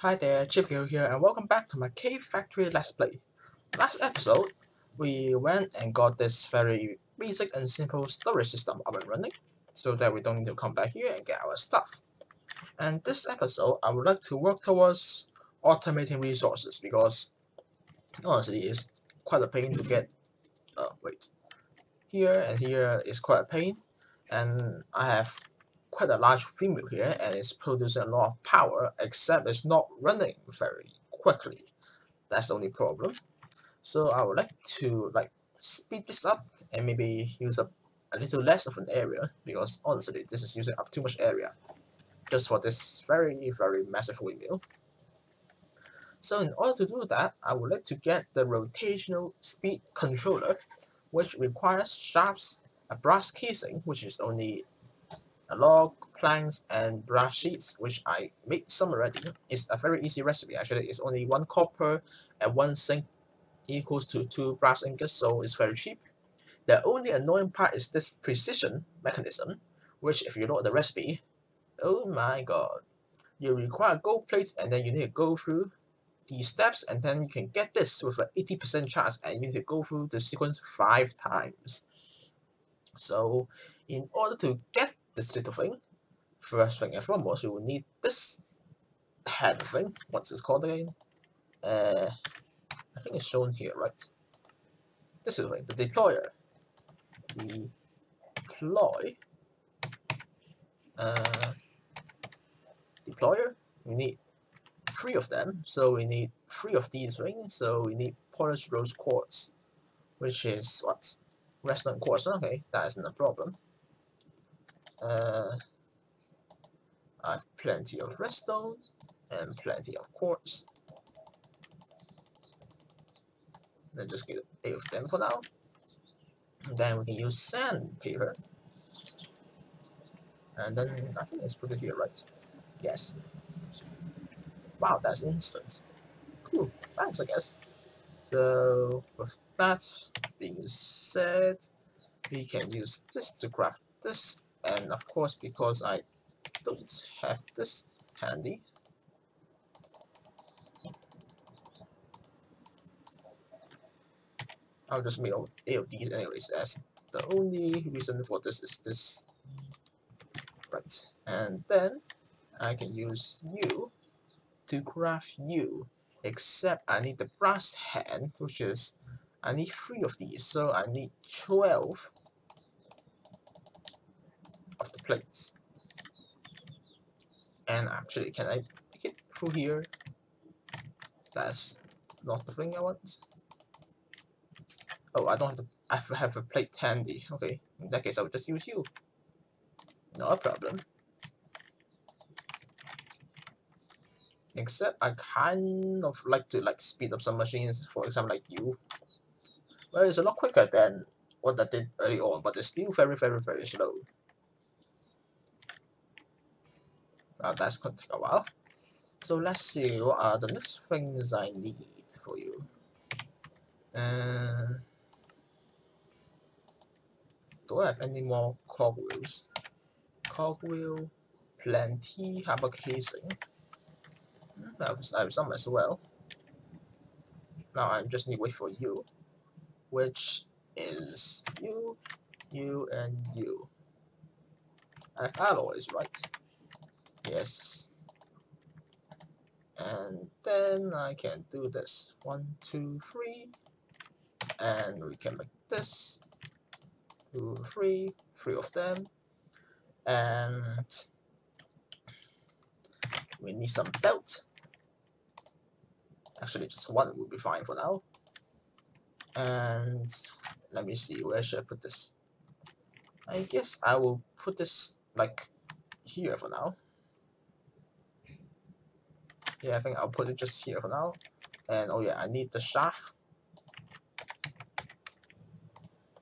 Hi there, Chipkill here, and welcome back to my Cave Factory Let's Play. Last episode, we went and got this very basic and simple storage system up and running, so that we don't need to come back here and get our stuff. And this episode, I would like to work towards automating resources, because honestly, it's quite a pain to get, here and here is quite a pain, and I have quite a large windmill here and it's producing a lot of power, except it's not running very quickly. That's the only problem. So I would like to speed this up and maybe use up a little less of an area, because honestly this is using up too much area just for this very massive windmill. So in order to do that, I would like to get the rotational speed controller, which requires shafts, a brass casing, which is only a log, planks, and brass sheets, which I made some already. It's a very easy recipe actually. It's only 1 copper and 1 zinc equals to 2 brass ingots, so it's very cheap. The only annoying part is this precision mechanism, which if you look at the recipe, oh my god. You require gold plates and then you need to go through these steps, and then you can get this with an 80% chance, and you need to go through the sequence 5 times. So in order to get this little thing, first thing and foremost, you will need this head thing. What's this called again? I think it's shown here, right? This is the deployer. Deploy. Deployer. We need 3 of them, so we need 3 of these rings. So we need polished rose quartz, which is what? Redstone quartz. Okay, that isn't a problem. I have plenty of redstone and plenty of quartz. Let's just get 8 of them for now. And then we can use sandpaper. And then I think it's put it here, right? Yes. Wow, that's instant. Cool. Thanks, I guess. So with that being said, we can use this to craft this, and of course because I don't have this handy, I'll just make 8 of these anyways, as the only reason for this is this. Right, and then I can use you to craft you, except I need the brass hand, which is I need 3 of these, so I need 12 of the plates. And actually, can I pick it through here? That's not the thing I want. Oh, I don't have to. I have a plate handy. Okay, in that case, I will just use you. No problem. Except I kind of like to speed up some machines. For example, like you. Well, it's a lot quicker than what I did early on, but it's still very slow. That's gonna take a while. So let's see, what are the next things I need for you? Do I have any more cogwheels? Cogwheel, plenty, have a casing. I have some as well. Now I just need to wait for you, which is you, and you. I have alloys, right? Yes. And then I can do this. 1, 2, 3. And we can make this. 2, 3. 3 of them. And we need some belt. Actually, just 1 will be fine for now. And let me see, where should I put this? I guess I will put this here for now. Yeah, I think I'll put it just here for now. And oh yeah, I need the shaft.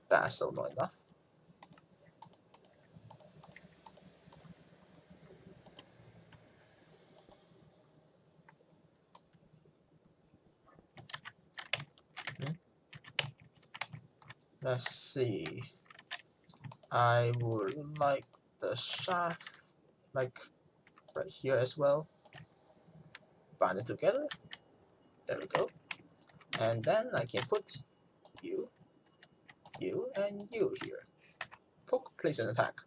That's still not enough. Let's see. I would like the shaft right here as well. bind it together. There we go. And then I can put you, and you here. Poke, place an attack.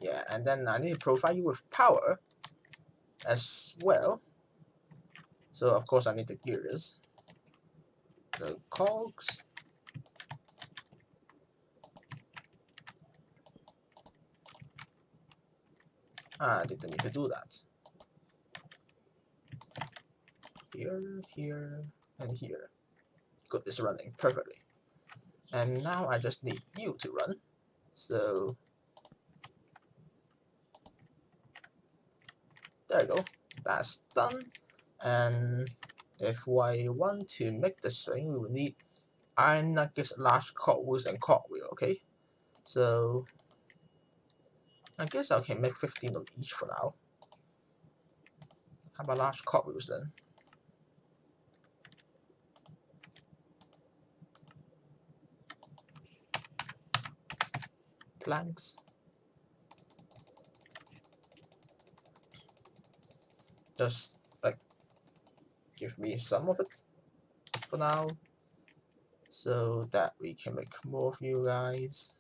Yeah, and then I need to provide you with power as well. So of course I need the gears, the cogs. I didn't need to do that. Here, here, and here. Good, it's running perfectly. And now I just need you to run. So there you go. That's done. And if I want to make this thing, we will need iron nuggets, large cogwheels, and cogwheel. Okay. So I guess I can make 15 of each for now. How about large cogwheels then? Planks. Just like give me some of it for now, so that we can make more of you guys.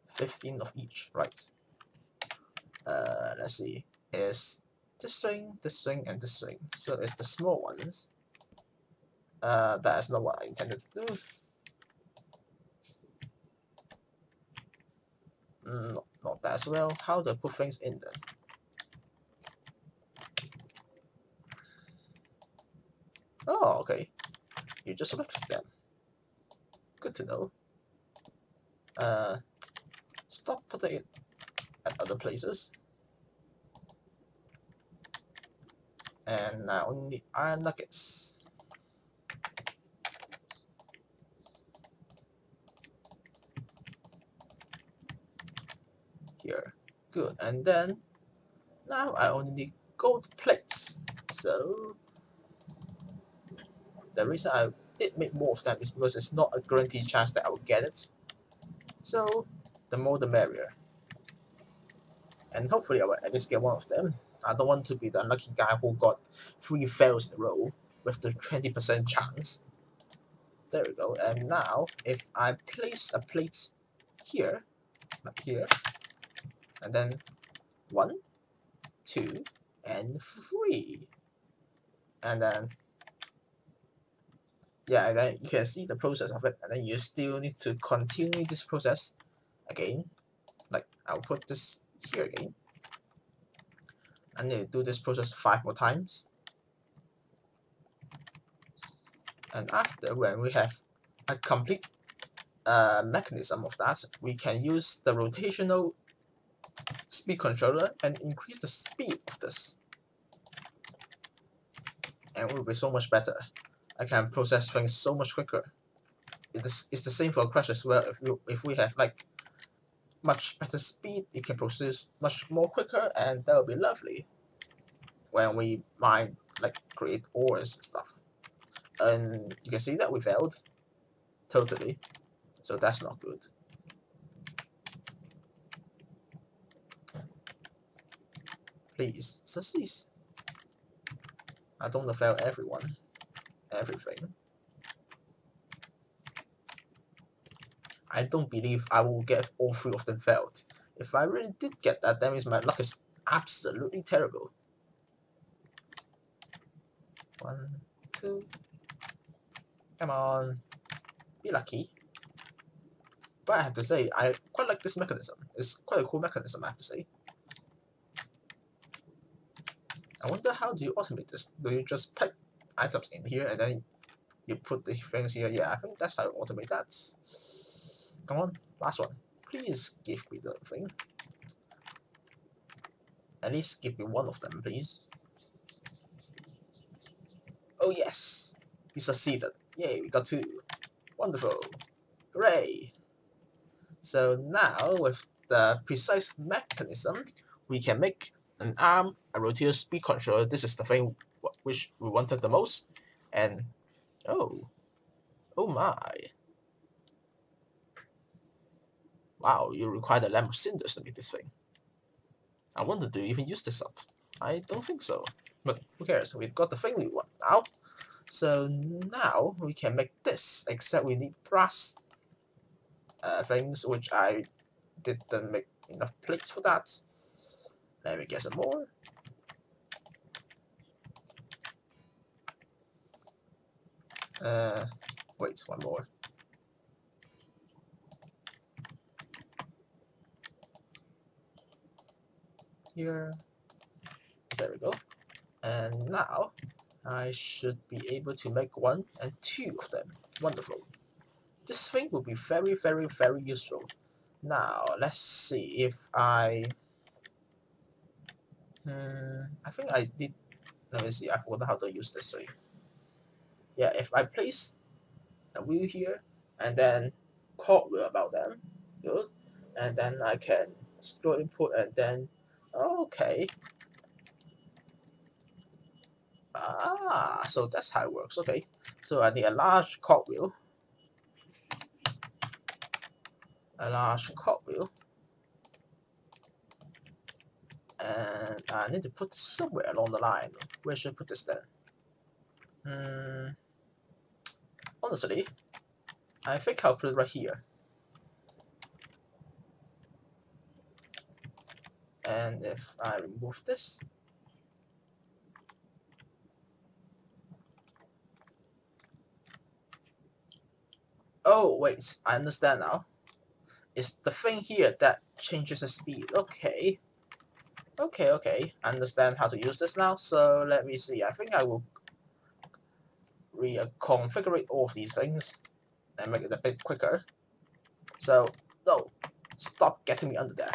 15 of each, right? Let's see. Is this string, and this string. So it's the small ones. That is not what I intended to do. No, not that as well. How do I put things in then? Oh, okay. You just select them. Good to know. Stop putting it at other places. And I only need iron nuggets. Here. Good. And then now I only need gold plates. So the reason I did make more of them is because it's not a guaranteed chance that I will get it. So the more the merrier. And hopefully I will at least get one of them. I don't want to be the unlucky guy who got 3 fails in a row with the 20% chance. There we go. And now if I place a plate here, up here, and then 1, 2, and 3, and then yeah, and then you can see the process of it, and then you still need to continue this process again. Like I'll put this here again. I need to do this process 5 more times. And after, when we have a complete mechanism of that, we can use the rotational speed controller and increase the speed of this. And it will be so much better. I can process things so much quicker. It's the same for Crash as well. If we have like much better speed, it can process much more quicker, and that will be lovely when we mine, like create ores and stuff. And you can see that we failed totally, so that's not good. Please succeed. I don't want to fail everything. I don't believe I will get all 3 of them failed. If I really did get that, that means my luck is absolutely terrible. 1, 2. Come on. Be lucky. But I have to say, I quite like this mechanism. It's quite a cool mechanism, I have to say. I wonder, how do you automate this? Do you just pipe items in here and then you put the things here? Yeah, I think that's how you automate that. Come on, last one. Please give me the thing. At least give me one of them, please. Oh yes! We succeeded. Yay, we got 2. Wonderful. Hooray! So now, with the precise mechanism, we can make an arm, a rotational speed controller. This is the thing which we wanted the most. And oh my. Wow, you require the lamp of cinders to make this thing. I wonder, do you even use this up? I don't think so. But who cares? We've got the Flywheel one now. So now we can make this, except we need brass things, which I didn't make enough plates for that. Let me get some more. Wait, one more. Here. There we go. And now I should be able to make 1 and 2 of them. Wonderful. This thing will be very, very, very useful. Now, let's see if I think I did. Let me see, I forgot how to use this thing. Yeah, if I place a wheel here and then cartwheel about them, good. And then I can scroll input and then, okay. So that's how it works, okay. So I need a large cartwheel. And I need to put this somewhere along the line. Where should I put this then? Honestly, I think I'll put it right here. And if I remove this, oh wait, I understand now. It's the thing here that changes the speed. Okay. Okay. I understand how to use this now. So let me see. I think I will reconfigure all of these things and make it a bit quicker. So, no, stop getting me under there.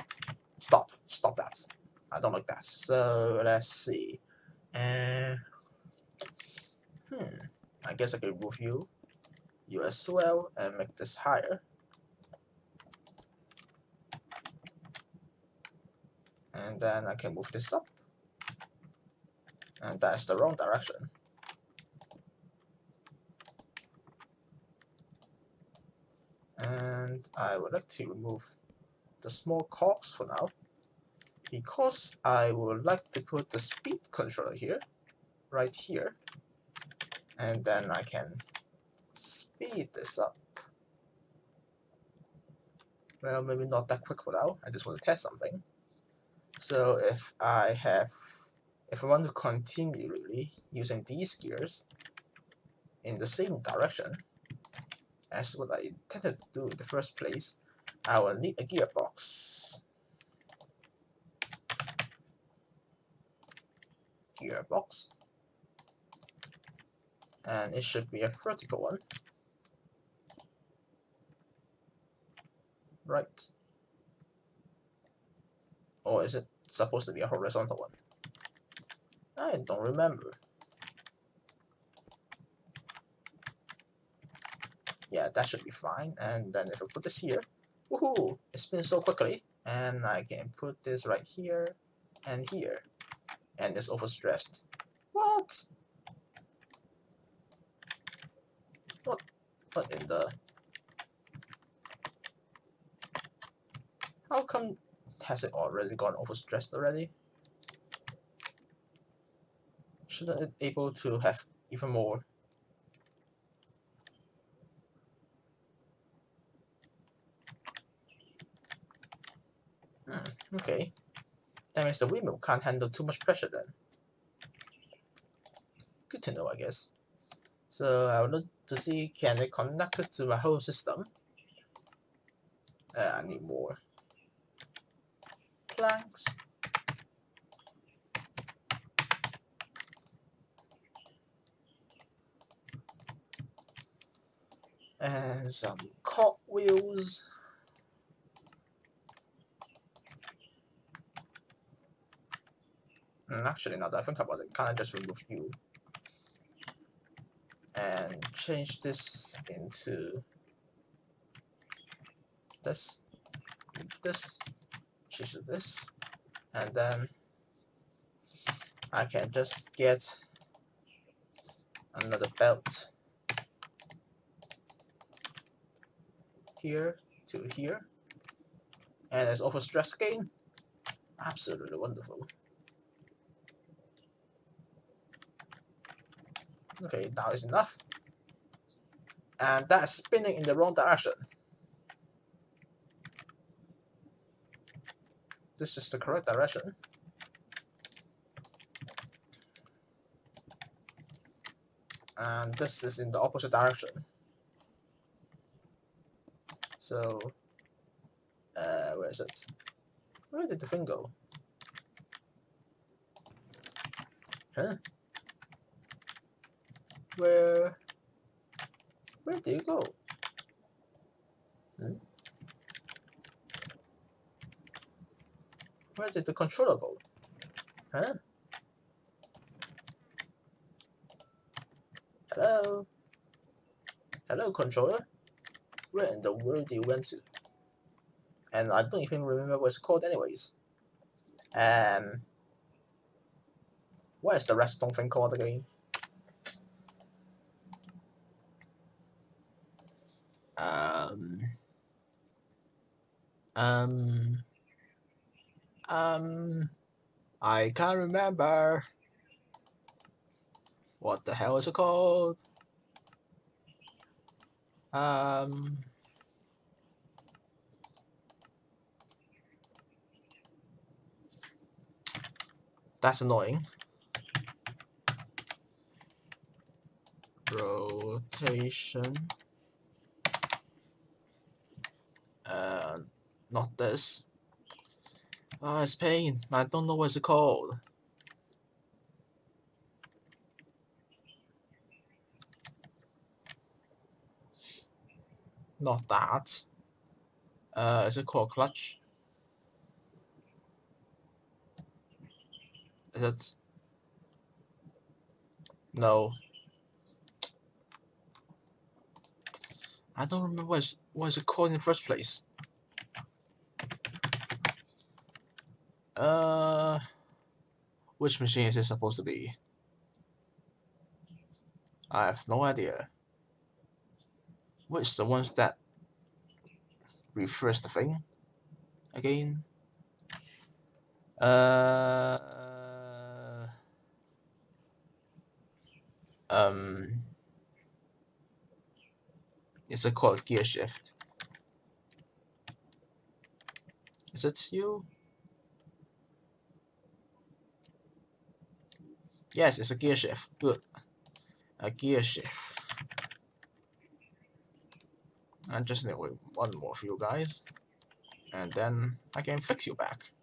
Stop that. I don't like that. So let's see. I guess I can remove you as well, and make this higher. And then I can move this up. And that's the wrong direction. And I would like to remove the small cogs for now, because I would like to put the speed controller here, right here, and then I can speed this up. Well, maybe not that quick for now. I just want to test something. So if I want to continue really using these gears in the same direction as what I intended to do in the first place, I will need a gearbox. And it should be a vertical one, right? Or is it supposed to be a horizontal one? I don't remember. Yeah, that should be fine. And then if I put this here, woohoo! It spins so quickly, and I can put this right here and here, and it's overstressed. What? What in the? How come has it already gone overstressed already? Shouldn't it able to have even more? Okay. That means the windmill can't handle too much pressure then. Good to know, I guess. So I'll look to see, can it connect it to my whole system? I need more planks. And some cartwheels. And actually, now that I think about it, can I just remove you and change this into this, move this, change to this, and then I can just get another belt here to here, and it's overstressed again. Absolutely wonderful. Okay, now is enough. And that's spinning in the wrong direction. This is the correct direction. And this is in the opposite direction. So, where is it? Where did the thing go? Huh? Where did it go? Hmm? Where did the controller go? Huh? Hello? Hello, controller? Where in the world did you went to? And I don't even remember what it's called anyways. What is the redstone thing called again? I can't remember. What the hell is it called? That's annoying. Rotation. Not this. Ah, it's pain. I don't know what it's called. Not that. Is it called clutch? Is it? No. I don't remember what is it called in the first place. Which machine is it supposed to be? I have no idea. Which the ones that refresh the thing again? Is it called gear shift? Is it you? Yes, it's a gear shift. Good. A gear shift. I just need one more for you guys. And then I can fix you back.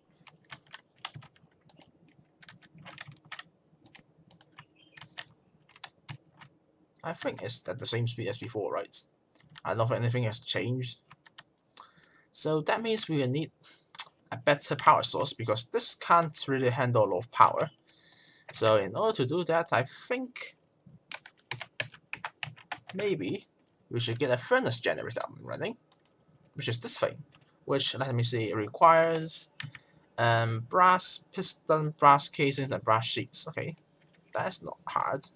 I think it's at the same speed as before, right? I don't think anything has changed. So that means we will need a better power source because this can't really handle a lot of power. So in order to do that, I think maybe we should get a furnace generator up and running, which is this thing, which, let me see, it requires brass piston, brass casings, and brass sheets. Okay, that's not hard.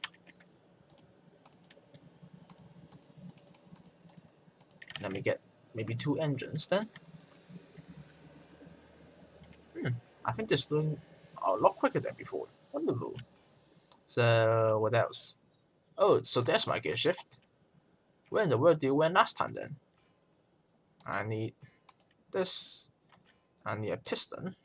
Let me get maybe 2 engines then. I think this is doing a lot quicker than before. Wonderful. So what else? Oh, so there's my gear shift. Where in the world did you went last time then? I need this. I need a piston.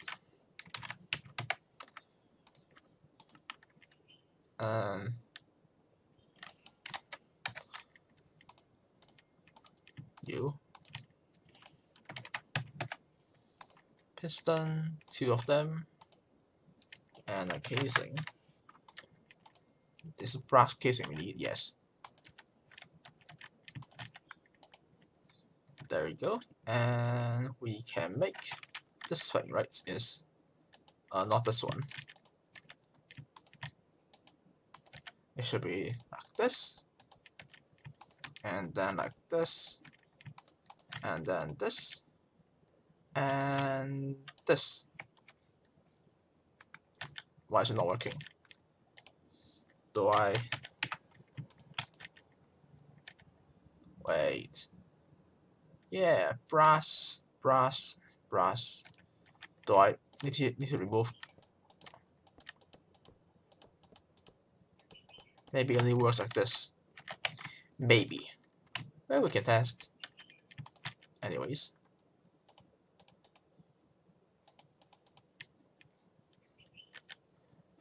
You. Piston, 2 of them. And a casing. This is brass casing we need, yes. There we go. And we can make this thing, right? Is not this one. It should be like this. And then like this. And then this. And this. Why is it not working? Do I... Wait. Yeah, brass. Do I need to remove? Maybe it only works like this. Maybe. Well, we can test. Anyways.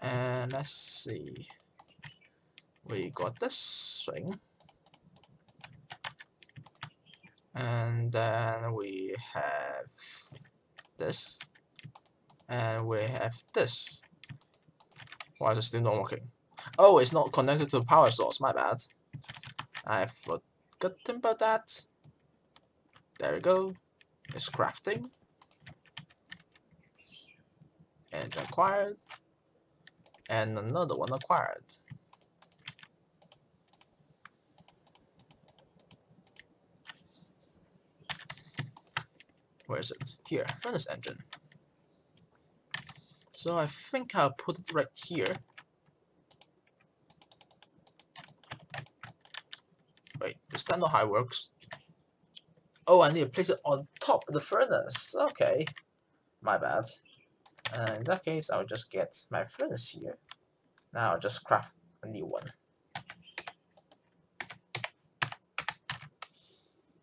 And let's see. We got this thing. And then we have this. And we have this. Why is it still not working? Oh, it's not connected to the power source, my bad. I forgotten about that. There we go. It's crafting. Engine acquired. And another one acquired. Where is it? Here, furnace engine. So I think I'll put it right here. Wait, is that not how it works? Oh, I need to place it on top of the furnace. Okay, my bad. In that case, I'll just get my furnace here. Now I'll just craft a new one.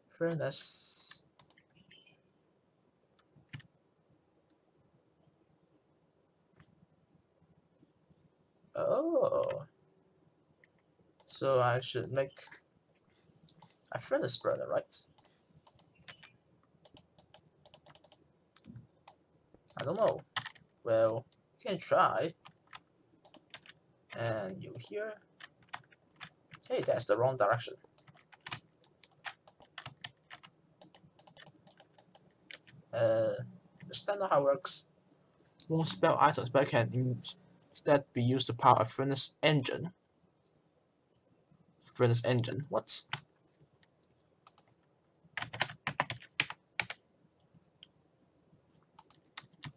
Furnace. Oh. So I should make a furnace burner, right? I don't know. Well, you can try. And you here. Hey, that's the wrong direction. Understand how it works. Won't spell items, but can instead be used to power a furnace engine. Furnace engine. What?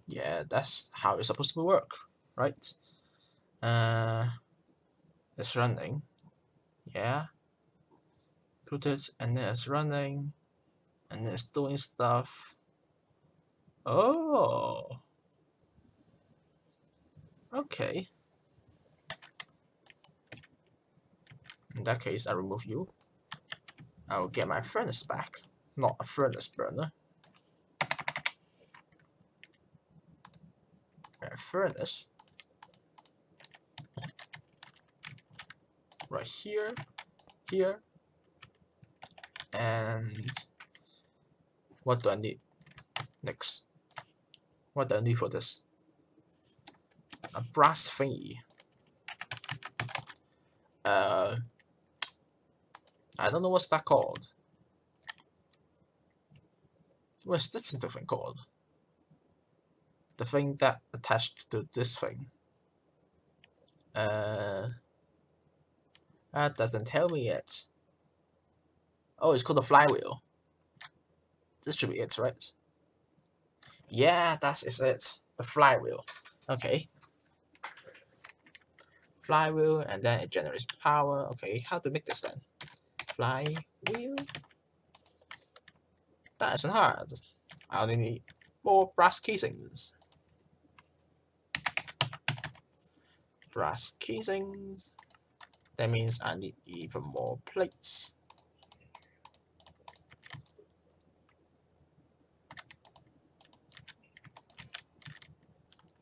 Yeah, that's how it's supposed to work, right? It's running. Yeah. Put it, and then it's running, and then it's doing stuff. Oh. Okay. In that case, I remove you. I'll get my furnace back. Not a furnace burner. A furnace. Right here. Here. And what do I need next? What do I need for this? A brass thingy. I don't know what's that called. What's this thing called? The thing that attached to this thing. That doesn't tell me yet. Oh, it's called the flywheel. This should be it, right? Yeah, that is it. The flywheel. Okay. Flywheel, and then it generates power. Okay, how to make this then? Flywheel. That isn't hard. I only need more brass casings. Brass casings. That means I need even more plates.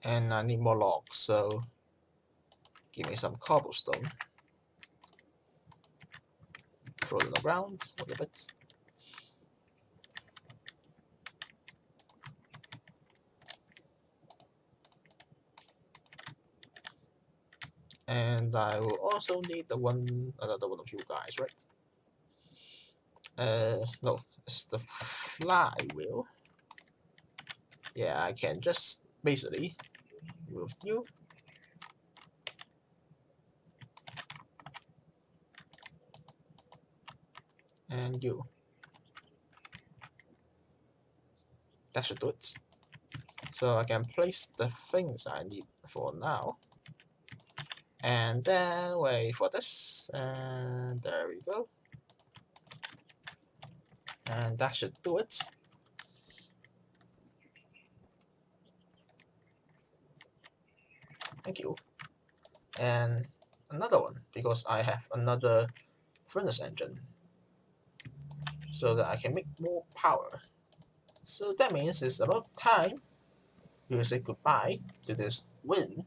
And I need more logs, so give me some cobblestone. Throw it on the ground a little bit. And I will also need another one of you guys, right? No, it's the flywheel. Yeah, I can just basically move you. And you. That should do it. So I can place the things I need for now. And then wait for this. And there we go. And that should do it. Thank you. And another one because I have another furnace engine so that I can make more power. So that means it's about time we will say goodbye to this wind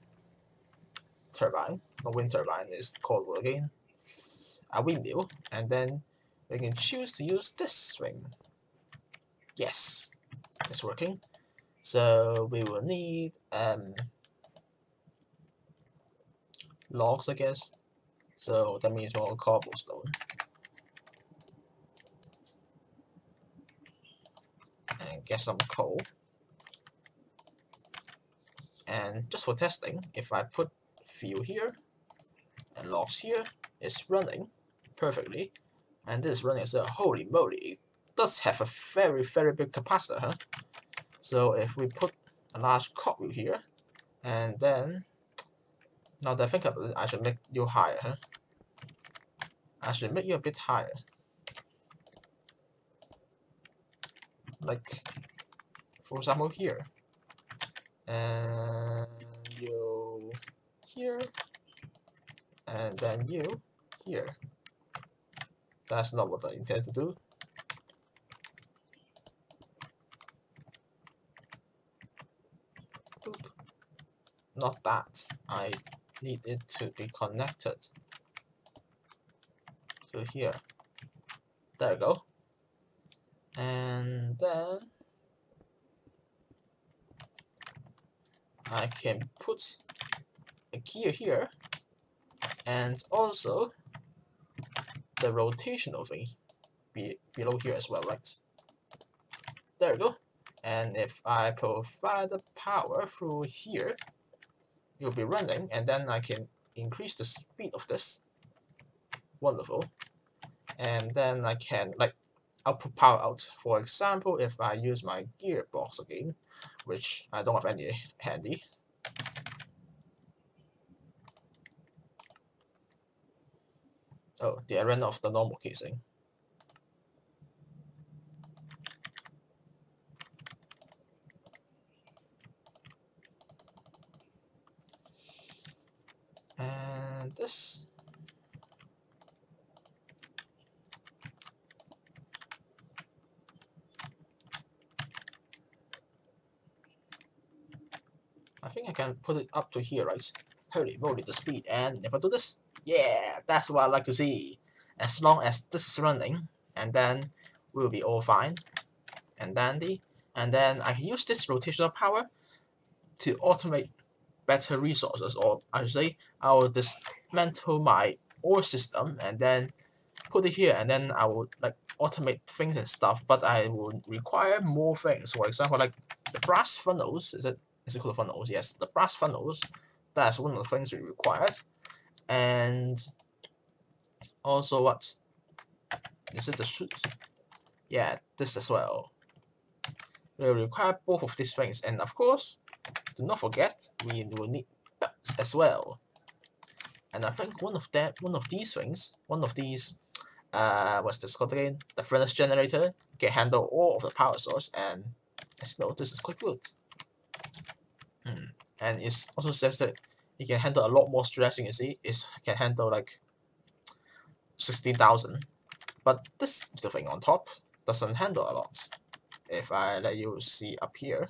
turbine. Not wind turbine, it's called what again? A windmill. And then we can choose to use this swing. Yes, it's working. So we will need logs, I guess. So that means more cobblestone. And get some coal. And just for testing, if I put fuel here and logs here, it's running perfectly. And this is running as a holy moly. It does have a very, very big capacitor, huh? So if we put a large cogwheel here, and then now that I think about it, I should make you higher, huh? I should make you a bit higher. Like, for example, here. And you here. And then you here. That's not what I intend to do. Boop. Not that. I need it to be connected to here. There we go. And then I can put a gear here and also the rotational thing below here as well, right? There we go. And if I provide the power through here, it will be running, and then I can increase the speed of this. Wonderful. And then I can like output power out. For example, if I use my gearbox again, which I don't have any handy. Oh, did I run off the normal casing? And this. I think I can put it up to here, right? Holy moly, the speed. And if I do this, yeah, that's what I like to see. As long as this is running, and then we'll be all fine and dandy. And then I can use this rotational power to automate better resources, or I should say, I will dismantle my ore system and then put it here, and then I will like automate things and stuff. But I will require more things. For example, like the brass funnels. Is it called funnels? Yes, the brass funnels. That's one of the things we required. And also what? Is it the chute? Yeah, this as well. We will require both of these things, and of course, do not forget we will need belts as well. And I think one of these things, what's this called again? The furnace generator can handle all of the power source, and as you know, this is quite good. And it also says that it can handle a lot more stress. You can see it can handle like 16,000, but this little thing on top doesn't handle a lot. If I let you see up here,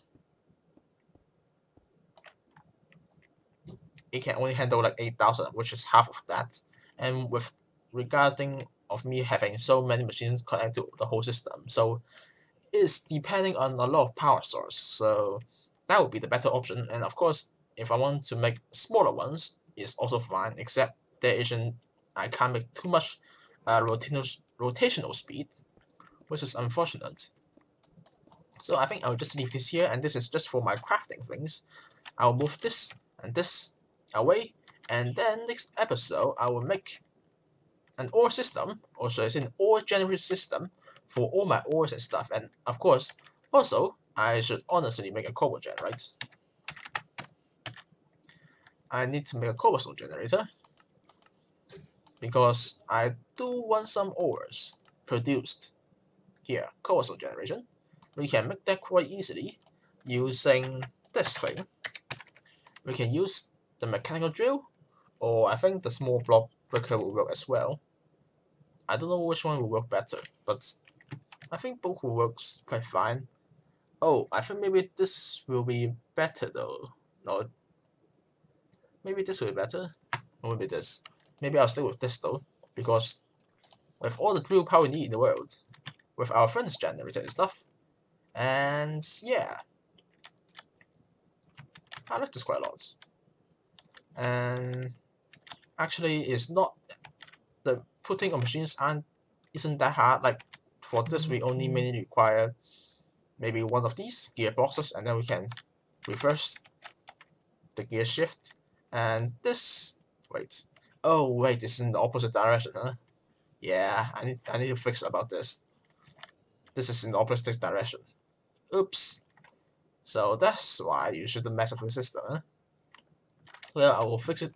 it can only handle like 8,000, which is half of that. And with regarding of me having so many machines connected to the whole system, so it's depending on a lot of power source. So that would be the better option. And of course, if I want to make smaller ones, it's also fine. Except I can't make too much rotational speed, which is unfortunate. So I think I'll just leave this here, and this is just for my crafting things. I'll move this and this away, and then next episode I will make an ore system, or should I say an ore generator system for all my ores and stuff. And of course, also I should honestly make a cobble gen, right? I need to make a cobblestone generator because I do want some ores produced here. Cobblestone generation. We can make that quite easily using this thing. We can use the mechanical drill, or I think the small block breaker will work as well. I don't know which one will work better, but I think both will work quite fine. Oh, I think maybe this will be better though. No, maybe this will be better, or maybe this. Maybe I'll stick with this though, because with all the drill power we need in the world, with our furnace generator and stuff, and yeah, I like this quite a lot. And actually, it's not the putting on machines isn't that hard. Like for this, we only mainly require maybe one of these gearboxes, and then we can reverse the gear shift. And this, wait, oh wait, this is in the opposite direction, huh? Yeah, I need to fix about this. This is in the opposite direction. Oops. So that's why you shouldn't mess up with the system, huh? Well, I will fix it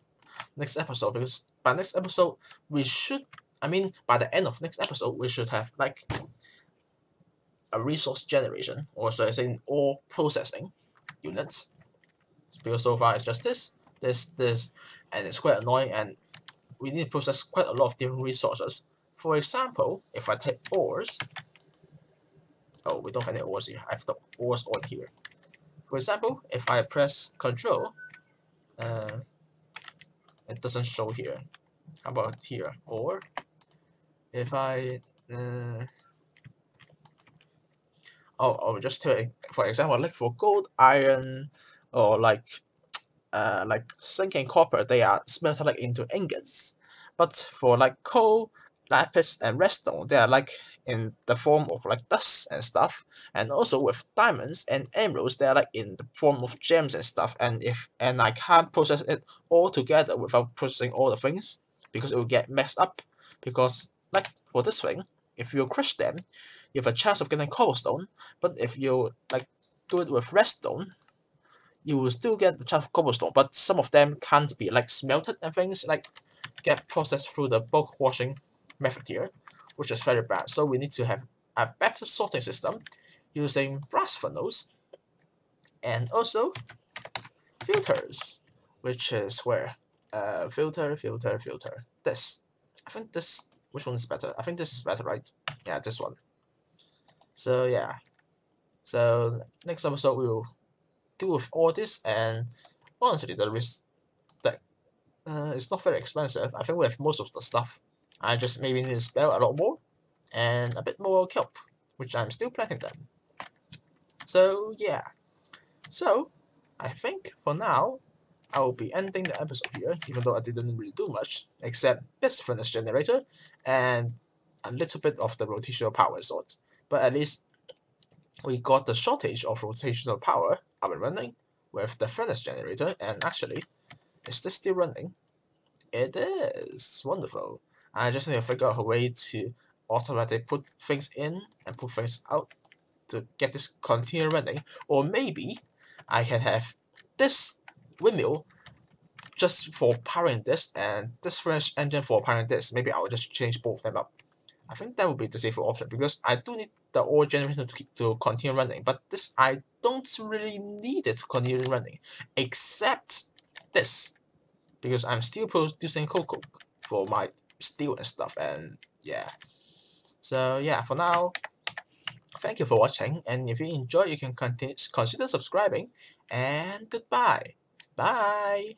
next episode, because by next episode we should, I mean by the end of next episode we should have like a resource generation, or so I say ore processing units, because so far it's just this, and it's quite annoying, and we need to process quite a lot of different resources. For example, if I take ores, oh, we don't have any ores here, I have the ores on here. For example, if I press Control, it doesn't show here. How about here? Or if I oh, just to, for example, like for gold, iron, or like zinc and copper, they are smelted like into ingots. But for like coal, lapis, and redstone, they are like in the form of like dust and stuff. And also with diamonds and emeralds, they are like in the form of gems and stuff. And I can't process it all together without processing all the things, because it will get messed up. Because like for this thing, if you crush them, you have a chance of getting cobblestone. But if you like do it with redstone, you will still get the chance of cobblestone, but some of them can't be like smelted and things, like get processed through the bulk washing method here, which is very bad. So we need to have a better sorting system using brass funnels and also filters, which is where filter. This, I think this. Which one is better? I think this is better, right? Yeah, this one. So yeah. So next episode we will deal with all this, and honestly, it's not very expensive. I think we have most of the stuff. I just maybe need to spell a lot more and a bit more kelp, which I'm still planting them. So yeah. So I think for now I will be ending the episode here, even though I didn't really do much except this furnace generator and a little bit of the rotational power sort. But at least we got the shortage of rotational power up and running with the furnace generator, and actually, is this still running? It is wonderful. I just need to figure out a way to automatically put things in and put things out to get this continue running. Or maybe I can have this windmill just for powering this, and this furnace engine for powering this. Maybe I'll just change both of them up. I think that would be the safer option, because I do need the ore generator to continue running, but this I don't really need it to continue running, except this, because I'm still producing cocoa for my steel and stuff, and yeah. So yeah, for now, thank you for watching, and if you enjoy, you can consider subscribing, and goodbye. Bye.